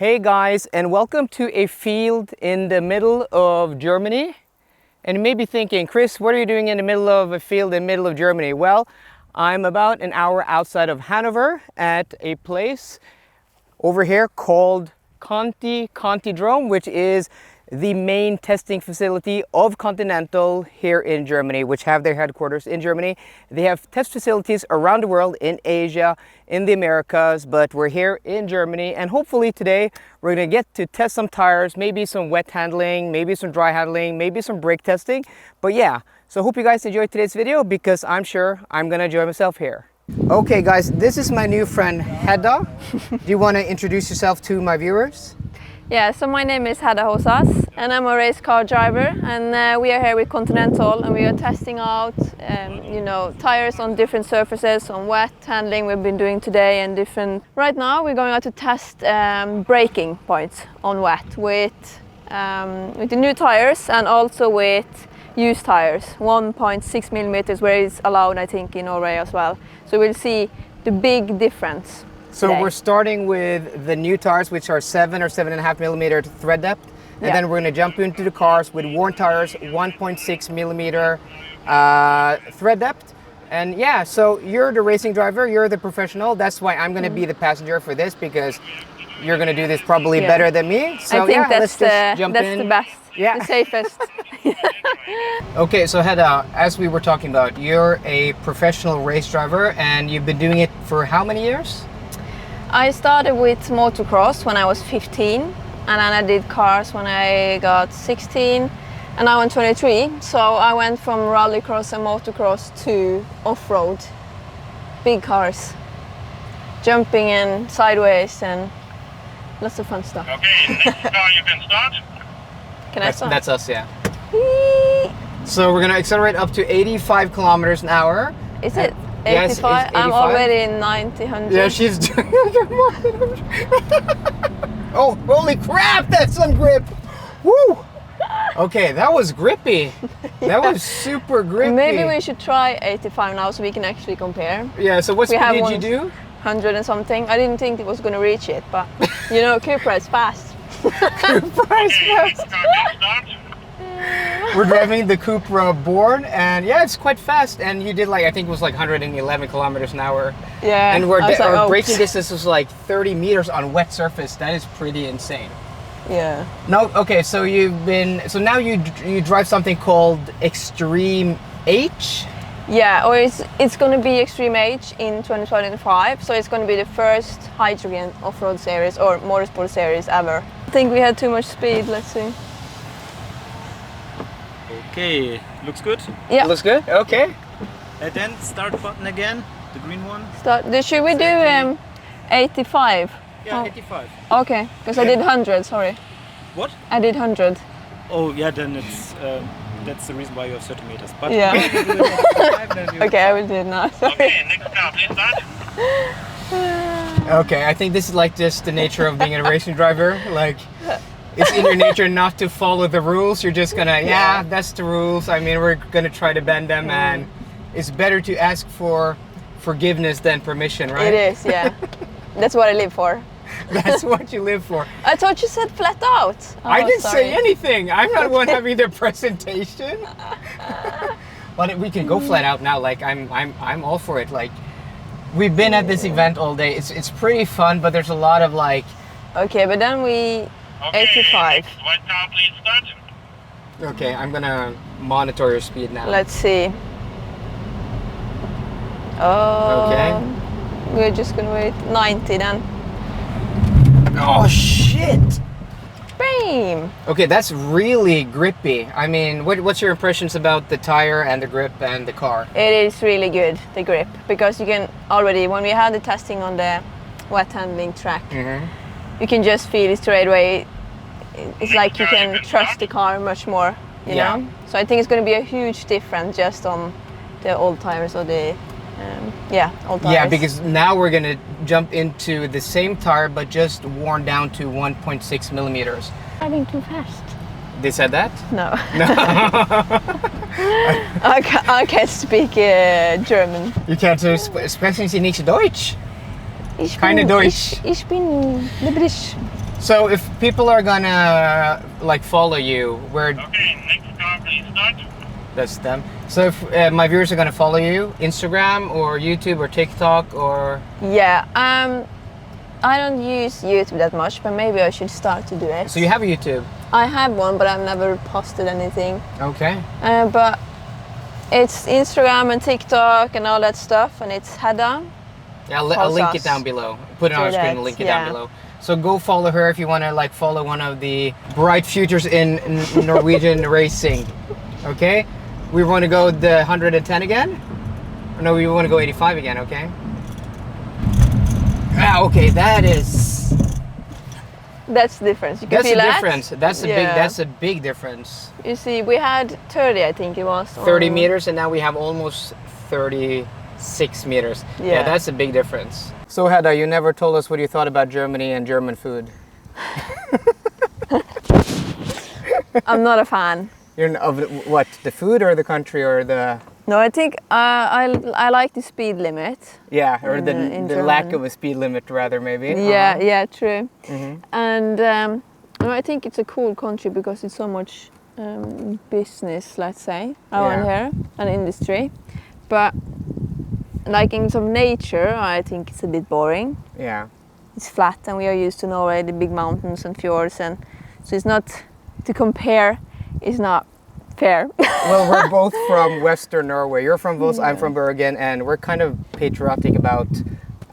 Hey guys, and welcome to a field in the middle of Germany. And you may be thinking, Chris, what are you doing in the middle of a field in the middle of Germany? Well, I'm about an hour outside of Hanover at a place over here called Continental, which is the main testing facility of Continental here in Germany, which have their headquarters in Germany. They have test facilities around the world, in Asia, in the Americas, but we're here in Germany, and hopefully today we're gonna get to test some tires, maybe some wet handling, maybe some dry handling, maybe some brake testing. But yeah, so I hope you guys enjoyed today's video, because I'm sure I'm gonna enjoy myself here. Okay guys, this is my new friend Hedda. Do you want to introduce yourself to my viewers? Yeah, so my name is Hedda Hosås and I'm a race car driver, and we are here with Continental and we are testing out tires on different surfaces, on wet handling we've been doing today, and different. Right now we're going out to test braking points on wet with the new tires and also with used tires, 1.6 millimeters, where it's allowed I think in Norway as well. So we'll see the big difference. So today. We're starting with the new tires, which are 7 or 7.5 millimeter thread depth, and then we're going to jump into the cars with worn tires, 1.6 millimeter thread depth. And yeah, so you're the racing driver, you're the professional. That's why I'm going to be the passenger for this, because you're going to do this probably better than me. So I think let's just jump in. That's the best, the safest. Okay, so Hedda, as we were talking about, you're a professional race driver and you've been doing it for how many years? I started with motocross when I was 15, and then I did cars when I got 16, and now I'm 23. So I went from rallycross and motocross to off-road, big cars, jumping in sideways and lots of fun stuff. Okay, next car you can start. Can I start? That's us, yeah. So we're gonna accelerate up to 85 kilometers an hour. Is it? 85? Yes, it's 85. I'm already in 90, 100. Yeah, she's doing Oh, holy crap, that's some grip! Woo! Okay, that was grippy. That was super grippy. Maybe we should try 85 now so we can actually compare. Yeah, so what speed did you do? 100 and something. I didn't think it was going to reach it, but you know, Cupra is fast. Cupra is fast. We're driving the Cupra Born, and yeah, it's quite fast. And you did like, I think it was like 111 kilometers an hour. Yeah. And our braking distance was like 30 meters on wet surface. That is pretty insane. Yeah. No, okay, so now you drive something called Extreme H? Yeah, or it's going to be Extreme H in 2025. So it's going to be the first hydrogen off-road series or motorsport series ever. I think we had too much speed. Let's see. Okay, looks good. Yeah. Looks good? Okay. And then start button again, the green one. Should we do 85? Yeah, 85. Okay, because I did 100, sorry. What? I did 100. Oh yeah, then it's that's the reason why you have 30 meters. But yeah. If you do it at 85, then you Okay, I will do it now. Sorry. Okay, next car please start. Okay, I think this is like just the nature of being a racing driver. Like, it's in your nature not to follow the rules. You're just gonna, yeah, that's the rules. I mean, we're gonna try to bend them, and it's better to ask for forgiveness than permission, right? It is, yeah. That's what I live for. That's what you live for. I thought you said flat out. Oh, I didn't sorry. say anything. I'm not the one having the presentation. But we can go flat out now. Like, I'm all for it. Like, we've been at this event all day. It's pretty fun, but there's a lot of like. Okay, but then we. Okay, 85. next white car please start. Okay, I'm gonna monitor your speed now. Let's see. Oh. Okay. We're just gonna wait 90 then. Oh shit! Bam! Okay, that's really grippy. I mean, what's your impressions about the tire and the grip and the car? It is really good, the grip, because you can already, when we had the testing on the wet handling track, you can just feel it straight away. It's like you can trust the car much more, you know? So I think it's going to be a huge difference just on the old tires or the, old tires. Yeah, because now we're going to jump into the same tire, but just worn down to 1.6 millimeters. Driving too fast. They said that? No. I can't speak German. You can't sprechen Sie nicht Deutsch? Ich Keine bin, Deutsch. Ich bin Lebrich. So if people are gonna like follow you, where Okay, next car, please start. that's them. So if my viewers are gonna follow you, Instagram or YouTube or TikTok or Yeah, I don't use YouTube that much, but maybe I should start to do it. so you have a YouTube. I have one, but I've never posted anything. Okay. But it's Instagram and TikTok and all that stuff, and it's Hedda. Yeah, I'll link it Hosås. down below. Put it on our Do screen. that, I'll link it yeah. down below. So go follow her if you want to like follow one of the bright futures in Norwegian racing. Okay, we want to go the 110 again. Or no, we want to go 85 again. Okay. Ah, okay, That's the difference. You can that's the feel that? difference. That's a big. Yeah. That's a big difference. You see, we had 30, I think it was. 30 on- meters, and now we have almost 36 meters. Yeah. That's a big difference. So Hedda, you never told us what you thought about Germany and German food. I'm not a fan. You're of what? The food or the country or the? No, I think I like the speed limit. Yeah, or in the lack German. of a speed limit, rather, maybe. Yeah, Uh-huh. yeah, true. Mhm. And no, I think it's a cool country because it's so much business, let's say, around Yeah. here, and industry. But like in some nature, I think it's a bit boring. Yeah. It's flat, and we are used to Norway, the big mountains and fjords, and so it's not to compare. It's not fair. Well, we're both from Western Norway. You're from Vos, I'm from Bergen, and we're kind of patriotic about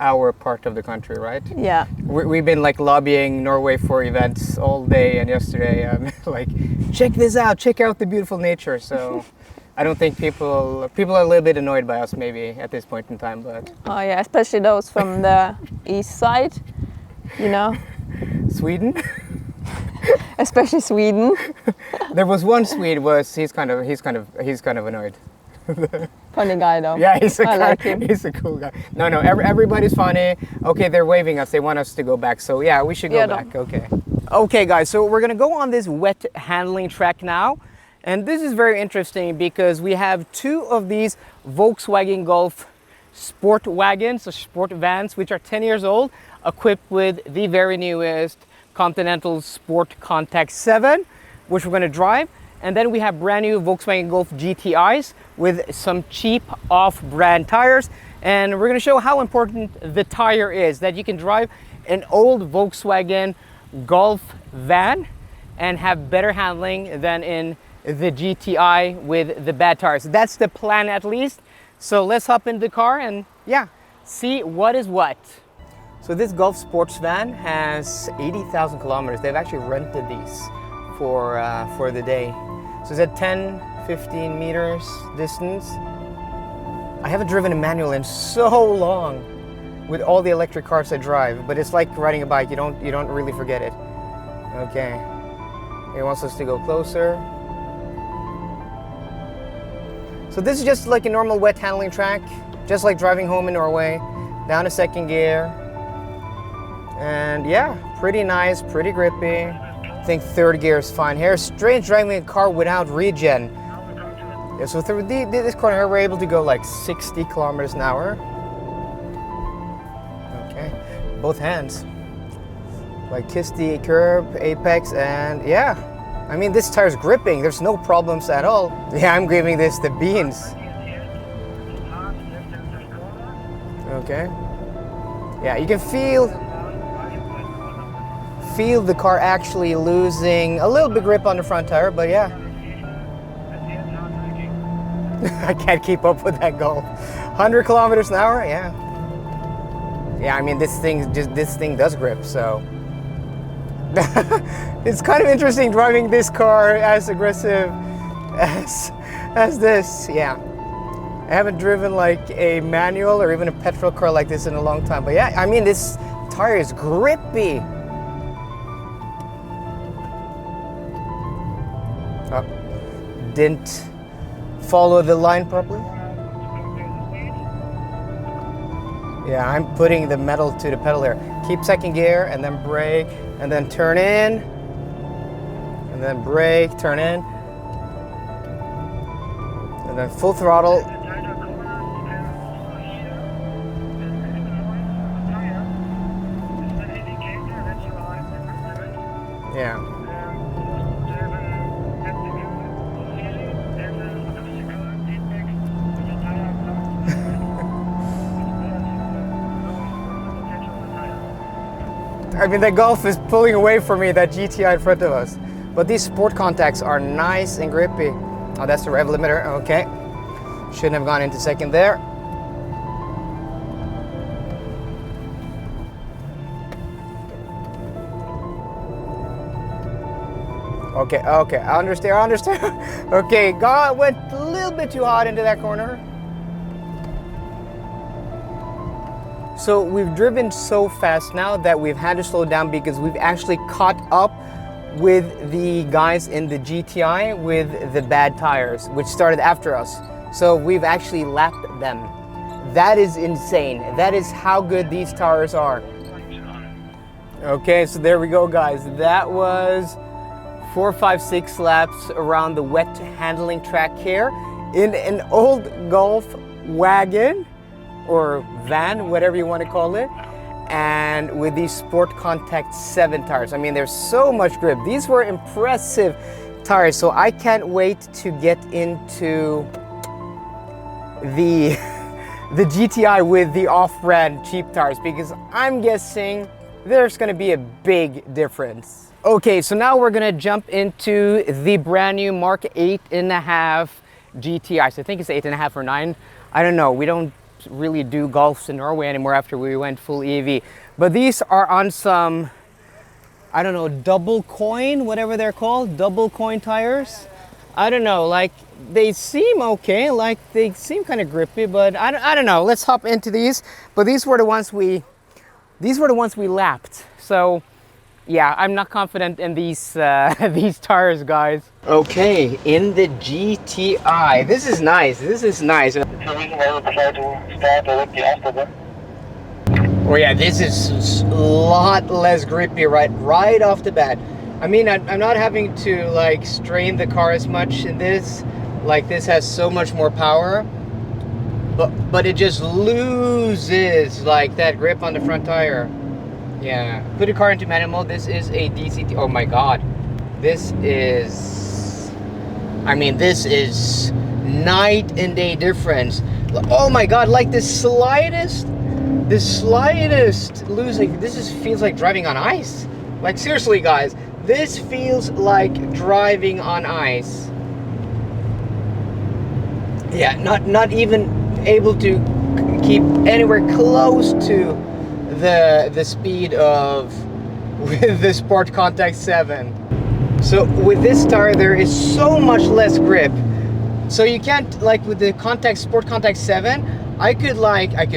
our part of the country, right? Yeah. We've been like lobbying Norway for events all day and yesterday. Like, check this out, check out the beautiful nature. So I don't think people are a little bit annoyed by us maybe at this point in time, but Oh yeah, especially those from the east side. You know, Sweden. especially Sweden. There was one Swede he's kind of annoyed. Funny guy though. Yeah, he's I like him. he's a cool guy. No, everybody's funny. Okay, they're waving us. They want us to go back. So yeah, we should go Yeah, back. Okay. Okay, guys. So we're gonna go on this wet handling track now, and this is very interesting because we have two of these Volkswagen Golf sport wagons or sport vans, which are 10 years old, equipped with the very newest Continental Sport Contact 7, which we're gonna drive. And then we have brand new Volkswagen Golf GTIs with some cheap off-brand tires. And we're gonna show how important the tire is, that you can drive an old Volkswagen Golf van and have better handling than in the GTI with the bad tires. That's the plan at least. So let's hop into the car and yeah, see what is what. So this Golf sports van has 80,000 kilometers. They've actually rented these for the day. So it's at 10, 15 meters distance. I haven't driven a manual in so long with all the electric cars I drive, but it's like riding a bike. You don't really forget it. Okay. He wants us to go closer. So this is just like a normal wet handling track, just like driving home in Norway. Down to second gear. And yeah, pretty nice, pretty grippy. I think third gear is fine. Here, strange driving a car without regen. Yeah, so through this corner here, we're able to go like 60 kilometers an hour. Okay, both hands. Like kiss the curb, apex, and yeah. I mean, this tire's gripping. There's no problems at all. Yeah, I'm giving this the beans. Okay. Yeah, you can feel the car actually losing a little bit grip on the front tire, but yeah. I can't keep up with that Golf. 100 kilometers an hour, yeah. Yeah, I mean, this thing does grip, so. It's kind of interesting driving this car as aggressive as this, yeah. I haven't driven like a manual or even a petrol car like this in a long time, but yeah, I mean, this tire is grippy. Oh, didn't follow the line properly. Yeah, I'm putting the metal to the pedal here. Keep second gear and then brake and then turn in and then brake, turn in and then full throttle. Yeah. I mean, the Golf is pulling away from me, that GTI in front of us. But these sport contacts are nice and grippy. Oh, that's the rev limiter, okay. Shouldn't have gone into second there. Okay, I understand. Okay, went a little bit too hot into that corner. So we've driven so fast now that we've had to slow down because we've actually caught up with the guys in the GTI with the bad tires, which started after us. So we've actually lapped them. That is insane. That is how good these tires are. Okay, so there we go, guys. That was 4, 5, 6 laps around the wet handling track here in an old Golf wagon or van, whatever you want to call it, and with these Sport Contact 7 tires. I mean, there's so much grip. These were impressive tires, so I can't wait to get into the GTI with the off-brand cheap tires, because I'm guessing there's going to be a big difference. Okay, so now we're going to jump into the brand new Mark 8.5 GTI. So I think it's 8.5 or 9. I don't know. We don't really do Golfs in Norway anymore after we went full EV. But these are on some, I don't know, double coin, whatever they're called, double coin tires. I don't know, like they seem okay, like they seem kind of grippy, but I don't know. Let's hop into these. But these were the ones we lapped. So yeah, I'm not confident in these these tires, guys. Okay, in the GTI. This is nice. This is nice. Oh yeah, this is a lot less grippy right off the bat. I mean, I'm not having to like strain the car as much in this. Like this has so much more power, but it just loses like that grip on the front tire. Yeah, put the car into manual. This is a DCT. Oh my god, this is, I mean, this is night and day difference. Oh my god, like the slightest losing. This feels like driving on ice. Like seriously, guys, this feels like driving on ice. Yeah, not even able to keep anywhere close to the speed of with the Sport Contact 7. So with this tire there is so much less grip, so you can't, like with the Sport Contact 7, I could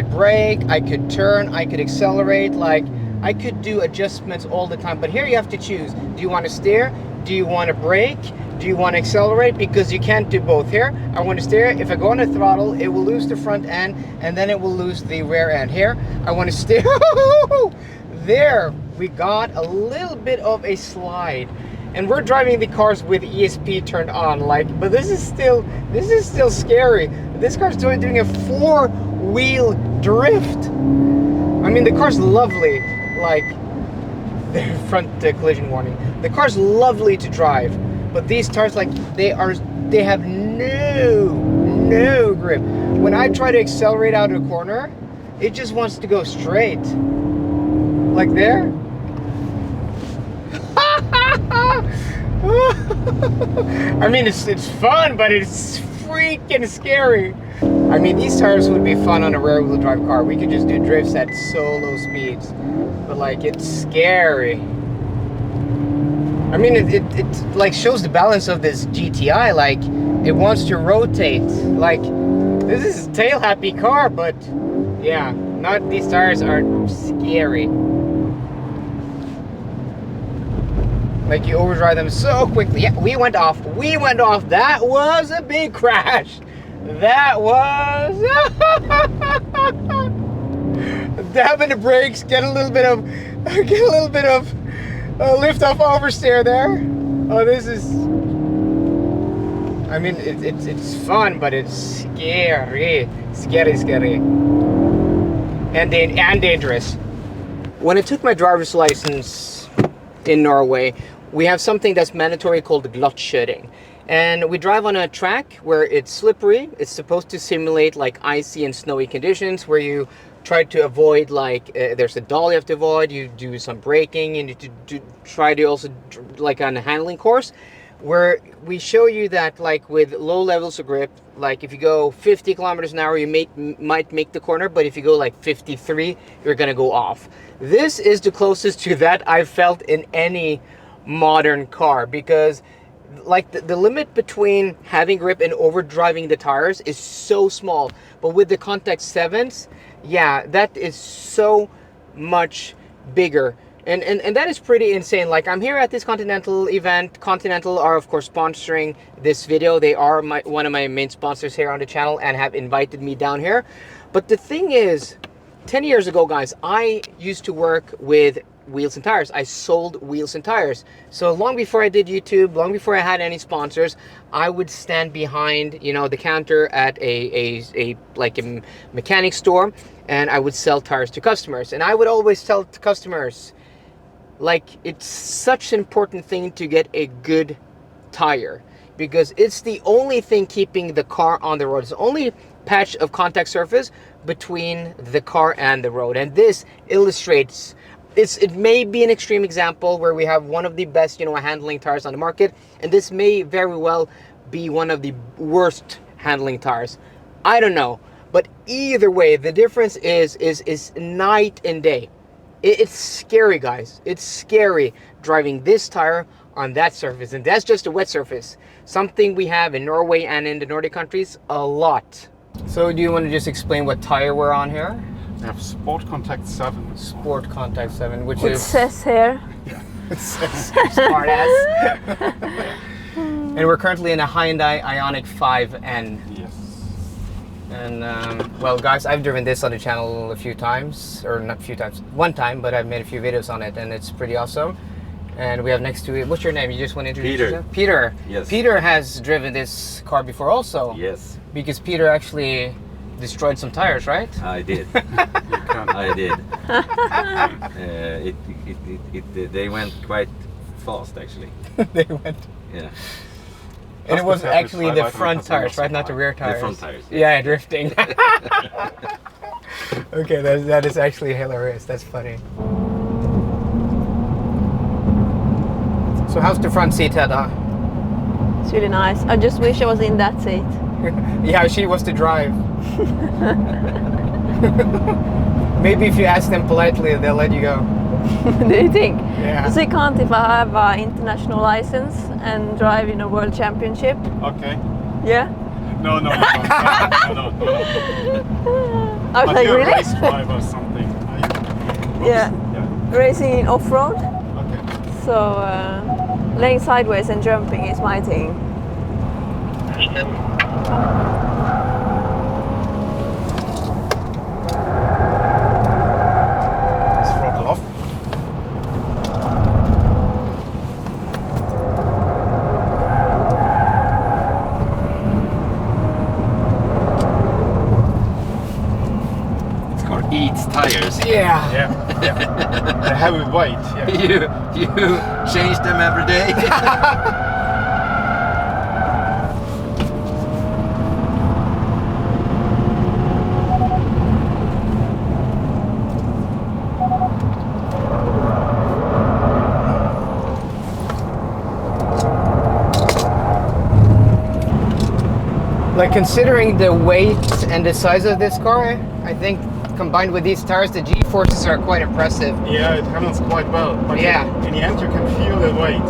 brake, I could turn, I could accelerate, like I could do adjustments all the time. But here you have to choose. Do you want to steer? Do you want to brake? Do you want to accelerate? Because you can't do both. Here I want to steer. If I go on the throttle, it will lose the front end and then it will lose the rear end. Here I want to steer. There we got a little bit of a slide, and we're driving the cars with ESP turned on, like, but this is still scary. This car's doing a 4-wheel drift. I mean, the car's lovely, like the front collision warning. The car's lovely to drive, but these tires, like, they have no grip. When I try to accelerate out of a corner, it just wants to go straight. Like there. I mean, it's fun, but it's freaking scary. I mean, these tires would be fun on a rear-wheel drive car. We could just do drifts at so low speeds, but like, it's scary. I mean, it like shows the balance of this GTI. Like, it wants to rotate. Like, this is a tail-happy car, but yeah, these tires are scary. Like, you overdrive them so quickly. Yeah, we went off. That was a big crash. That was dabbing the brakes, get a little bit of lift off oversteer there. Oh, this is, I mean, it's fun, but it's scary and dangerous. When I took my driver's license in Norway, we have something that's mandatory called glattkjøring. And we drive on a track where it's slippery. It's supposed to simulate like icy and snowy conditions where you try to avoid like, there's a doll you have to avoid, you do some braking, and you try to also, like on a handling course, where we show you that like with low levels of grip, like if you go 50 kilometers an hour, you might make the corner, but if you go like 53, you're gonna go off. This is the closest to that I've felt in any modern car, because like the limit between having grip and overdriving the tires is so small. But with the Contact 7s, yeah, that is so much bigger. And that is pretty insane. Like, I'm here at this Continental event. Continental are of course sponsoring this video. They are one of my main sponsors here on the channel and have invited me down here. But the thing is, 10 years ago, guys, I used to work with wheels and tires. I sold wheels and tires. So long before I did YouTube, long before I had any sponsors, I would stand behind, you know, the counter at a mechanic store, and I would sell tires to customers. And I would always tell to customers, like, it's such an important thing to get a good tire, because it's the only thing keeping the car on the road. It's the only patch of contact surface between the car and the road. And this illustrates, it may be an extreme example where we have one of the best, you know, handling tires on the market, and this may very well be one of the worst handling tires. I don't know, but either way, the difference is night and day. It's scary, guys. It's scary driving this tire on that surface, and that's just a wet surface. Something we have in Norway and in the Nordic countries a lot. So do you want to just explain what tire we're on here? We have Sport Contact 7. Sport Contact 7, which It is... says here. It says smart ass. And we're currently in a Hyundai Ioniq 5N. Yes. And well, guys, I've driven this on the channel a few times, or not a few times, one time, but I've made a few videos on it, and it's pretty awesome. And we have next to it, what's your name? You just want to introduce Peter. yourself? Peter. Yes. Peter has driven this car before also. Yes, Because Peter actually destroyed some tires, right? I did. I did. They went quite fast, actually. They went. Yeah, And it was That's actually the because front I tires, right? Not the rear tires. the front tires. Yeah, drifting. Okay, that is actually hilarious. That's funny. So how's the front seat, Hedda? It's really nice. I just wish I was in that seat. Yeah, she was to drive. Maybe if you ask them politely, they'll let you go. Do you think? Yeah. So you can't if I have an international license and drive in a world championship? Okay. Yeah? No. I was But like, you're a really? race driver or something. Yeah. Yeah. Racing in off-road. Okay. So laying sideways and jumping is my thing. Let's throttle off. This car eats tires. Yeah. Yeah. The heavy weight. Yeah. You change them every day. Like, considering the weight and the size of this car, I think combined with these tires, the G-forces are quite impressive. Yeah, it handles quite well. But Yeah. in the end, you can feel the weight.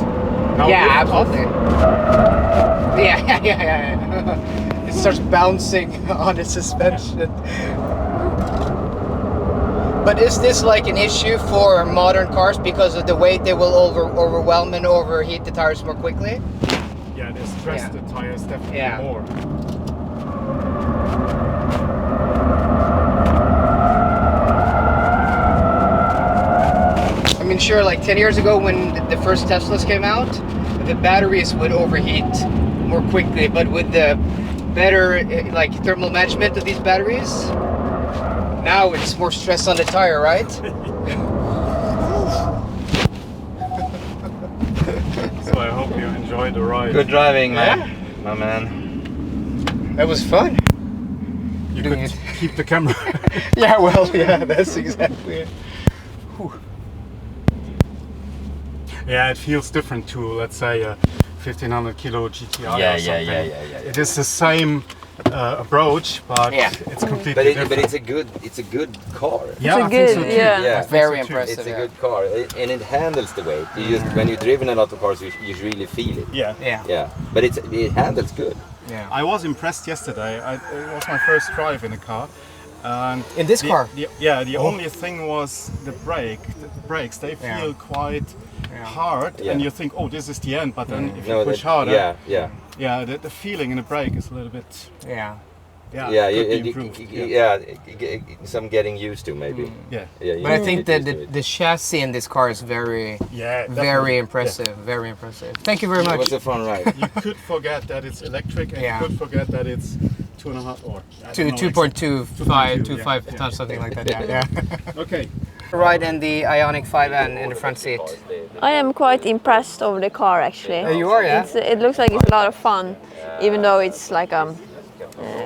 Now Yeah, lift off. absolutely. Yeah. It starts bouncing on the suspension. But is this like an issue for modern cars because of the weight? They will overwhelm and overheat the tires more quickly? Yeah, they stress Yeah. the tires definitely Yeah. more. I mean, sure, like 10 years ago when the first Teslas came out, the batteries would overheat more quickly, but with the better like thermal management of these batteries, now it's more stress on the tire, right? So I hope you enjoyed the ride. Good driving, Yeah. man. My man. That was fun. You doing could keep the camera. Yeah, well, yeah, that's exactly it. Yeah, it feels different to, let's say, a 1500 kilo GTI Yeah, or something. yeah. It is the same approach, but Yeah. it's completely But different. it's a good car. Yeah, It's a I think good- so too. yeah. Yeah. I think Very so too. impressive. It's a yeah. good car, and it handles the weight. You just when you've driven a lot of cars, you really feel it. Yeah. Yeah. Yeah, but it handles good. Yeah. I was impressed yesterday. It was my first drive in a car. And In this car? The only thing was the brakes. They Yeah. feel quite hard, Yeah. and you think, oh, this is the end. But then if you No, push that- harder, Yeah. the feeling in the brake is a little bit, Yeah. Yeah, could be improved. some getting used to maybe. Yeah. Yeah, you But I get think used that to it. the chassis in this car is very, Yeah, very definitely. impressive. Very impressive. Thank you very It much. was a fun ride. You could forget that it's electric, and Yeah. you could forget that it's 2.5 or I Two, don't know, 2.25 yeah. tons, something like that. Yeah. Okay. Ride in the Ioniq 5N in the front seat. I am quite impressed over the car actually. You are, yeah? It looks like it's a lot of fun, even though it's like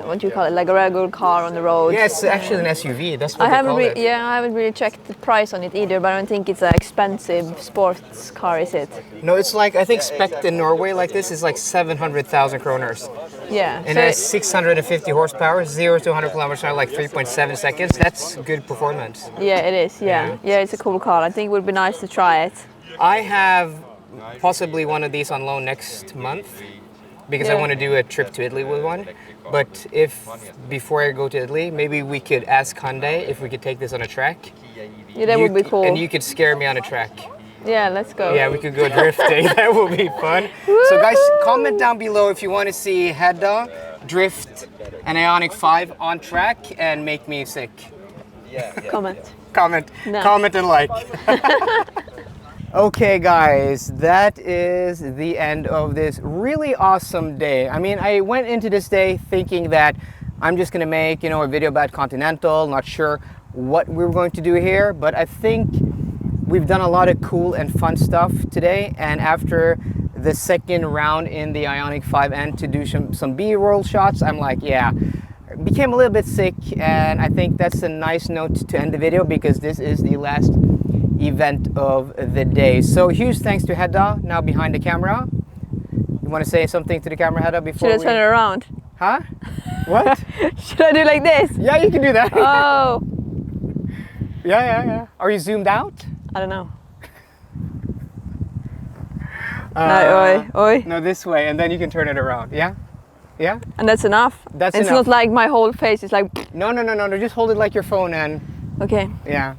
what do you call it, like a regular car on the road. Yeah, it's actually an SUV. That's what I they haven't call it. I haven't really checked the price on it either, but I don't think it's an expensive sports car, is it? No, it's like, I think spec in Norway like this is like 700,000 kroners. Yeah. And so it has 650 horsepower, 0 to 100 kilometers per hour, like 3.7 seconds. That's good performance. yeah, it is. Yeah. Yeah, it's a cool car. I think it would be nice to try it. I have possibly one of these on loan next month because I Yeah. want to do a trip to Italy with one. But if before I go to Italy, maybe we could ask Hyundai if we could take this on a track. Yeah, that would be cool. And you could scare me on a track. Yeah, let's go. Yeah, we could go drifting. That would be fun. So guys, comment down below if you want to see Hedda drift an Ioniq 5 on track and make me sick. Comment. Comment, No. comment and like. Okay guys, that is the end of this really awesome day. I mean, I went into this day thinking that I'm just gonna make, a video about Continental, not sure what we were going to do here, but I think we've done a lot of cool and fun stuff today. And after the second round in the Ioniq 5N to do some B-roll shots, I'm like, yeah, became a little bit sick, and I think that's a nice note to end the video because this is the last event of the day. So huge thanks to Hedda, now behind the camera. You want to say something to the camera, Hedda, before Should I turn it around? Huh? What? Should I do like this? Yeah, you can do that. Oh, Yeah. Are you zoomed out? I don't know. No, oi. No, this way, and then you can turn it around. Yeah? Yeah? And that's enough? That's it's enough. not like my whole face is like, No, just hold it like your phone and, okay. yeah.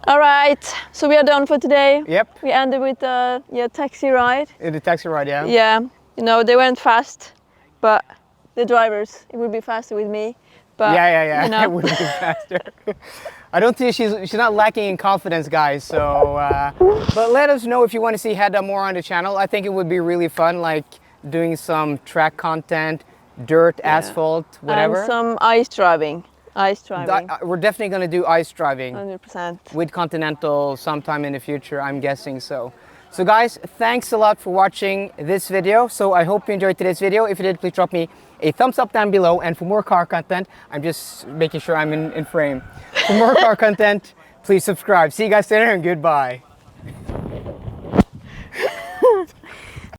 All right, so we are done for today. Yep, We ended with a taxi ride. in the taxi ride, yeah. Yeah, they went fast, but the drivers, it would be faster with me. But, Yeah. you know. It would be faster. I don't think she's not lacking in confidence, guys. So, but let us know if you want to see Hedda more on the channel. I think it would be really fun, like doing some track content, dirt, asphalt, whatever. And some ice driving. We're definitely going to do ice driving 100%. with Continental sometime in the future, I'm guessing so. So guys, thanks a lot for watching this video. So I hope you enjoyed today's video. If you did, please drop me a thumbs up down below. And for more car content, I'm just making sure I'm in frame. For more car content, please subscribe. See you guys later and goodbye.